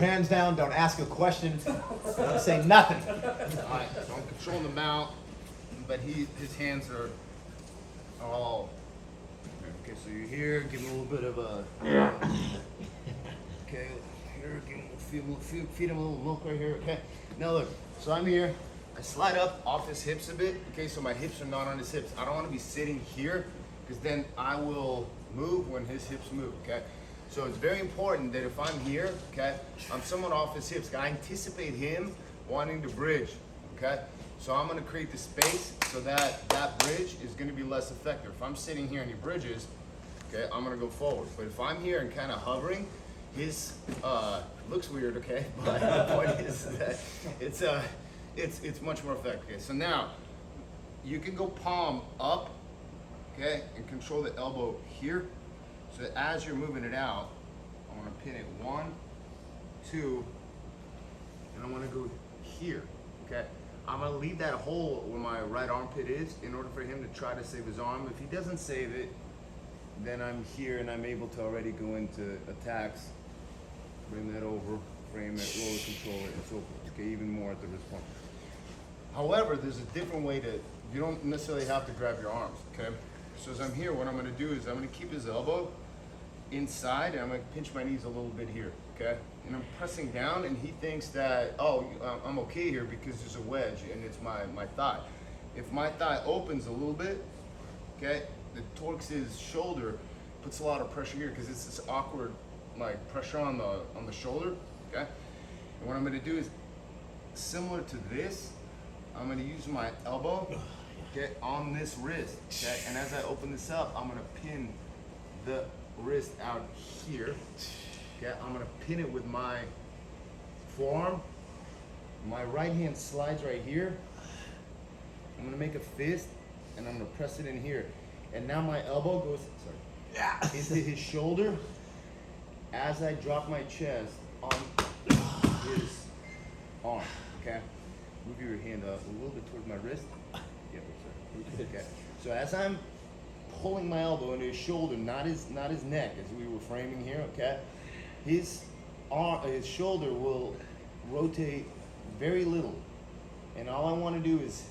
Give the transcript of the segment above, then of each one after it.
Hands down, don't ask a question, don't say nothing. Alright, so I'm controlling the mount, but his hands are all. Okay, so you're here, give him a little bit of a. Okay, here, feed him a little milk right here. Okay, now look, so I'm here. I slide up off his hips a bit. Okay, so my hips are not on his hips. I don't want to be sitting here because then I will move when his hips move. Okay. So it's very important that if I'm here, okay, I'm somewhat off his hips. I anticipate him wanting to bridge, okay? So I'm gonna create the space so that that bridge is gonna be less effective. If I'm sitting here and he bridges, okay, I'm gonna go forward. But if I'm here and kind of hovering, his, looks weird, okay? But the point is that it's much more effective. Okay, so now you can go palm up, okay, and control the elbow here. So as you're moving it out, I want to pin it 1, 2, and I want to go here, okay? I'm going to leave that hole where my right armpit is in order for him to try to save his arm. If he doesn't save it, then I'm here and I'm able to already go into attacks, bring that over, frame it, roller control it, and so forth, okay? Even more at the wrist point. However, there's a different way to, you don't necessarily have to grab your arms, okay? So as I'm here, what I'm going to do is I'm going to keep his elbow inside and I'm going to pinch my knees a little bit here, okay? And I'm pressing down and he thinks that, oh, I'm okay here because there's a wedge and it's my thigh. If my thigh opens a little bit, okay, it torques his shoulder, puts a lot of pressure here because it's this awkward like pressure on the shoulder, okay? And what I'm going to do is similar to this, I'm going to use my elbow, okay, on this wrist, okay? And as I open this up, I'm gonna pin the wrist out here, okay? I'm gonna pin it with my forearm. My right hand slides right here. I'm gonna make a fist, and I'm gonna press it in here. And now my elbow goes, into his shoulder as I drop my chest on his arm, okay? Move your hand up a little bit towards my wrist. Okay. So as I'm pulling my elbow into his shoulder, not his neck, as we were framing here, okay? His shoulder will rotate very little, and all I want to do is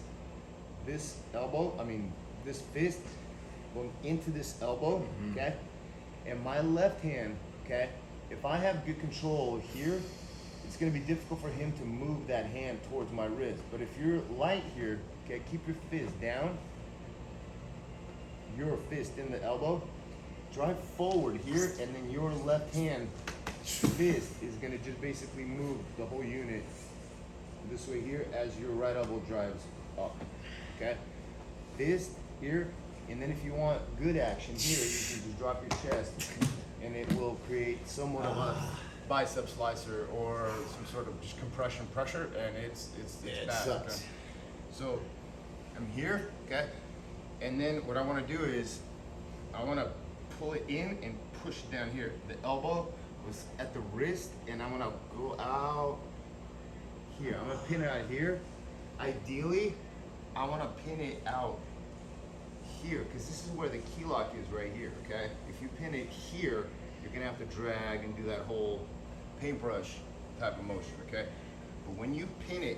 this fist going into this elbow, okay? And my left hand, okay? If I have good control here, it's going to be difficult for him to move that hand towards my wrist. But if you're light here, okay, keep your fist down. Your fist in the elbow. Drive forward here, and then your left hand fist is going to just basically move the whole unit this way here as your right elbow drives up. Okay? Fist here, and then if you want good action here, you can just drop your chest, and it will create somewhat of a bicep slicer or some sort of just compression pressure, and it's bad. Okay? So I'm here, okay, and then what I want to do is I want to pull it in and push it down here. The elbow was at the wrist, and I'm gonna go out here. I'm gonna pin it out here. Ideally, I want to pin it out here because this is where the key lock is right here. Okay, if you pin it here, you're gonna have to drag and do that whole paintbrush type of motion, okay? But when you pin it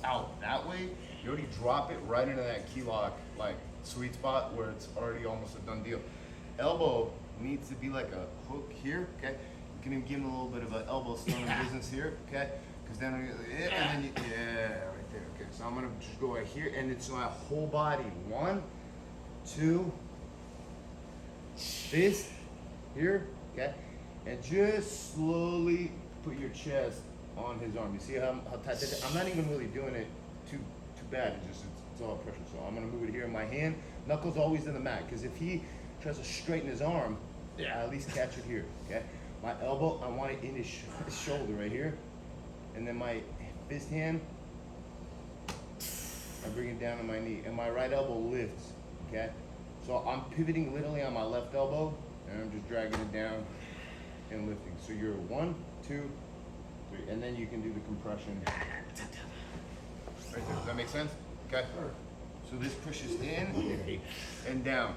out that way, you already drop it right into that key lock, like sweet spot where it's already almost a done deal. Elbow needs to be like a hook here, okay? You can even give him a little bit of an elbow stone in business here, okay? Because then, and then right there, okay? So I'm gonna just go right here, and it's my whole body. 1, 2, fist here, okay? And just slowly put your chest on his arm. You see how tight that is? I'm not even really doing it too bad. It's all pressure. So I'm gonna move it here in my hand. Knuckles always in the mat, because if he tries to straighten his arm, I at least catch it here. Okay. My elbow, I want it in his shoulder right here, and then my fist hand, I bring it down to my knee, and my right elbow lifts. Okay. So I'm pivoting literally on my left elbow, and I'm just dragging it down and lifting. So you're 1, 2, 3, and then you can do the compression. Right there. Does that make sense? Okay. So this pushes in and down.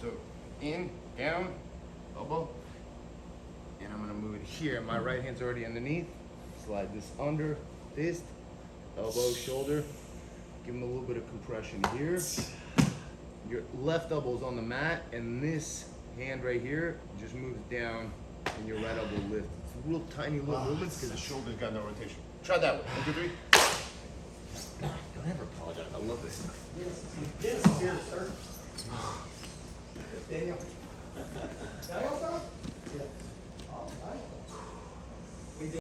So in, down, elbow, here. My right hand's already underneath. Slide this under, fist, elbow, shoulder. Give them a little bit of compression here. Your left elbow's on the mat, and this hand right here just moves down, and your right elbow lifts. It's real tiny little movements because the shoulder's got no rotation. Try that way. 1, 2, 3. Don't ever apologize. I love this stuff. Yes, here, sir. Daniel. Daniel, sir? Yes. All right.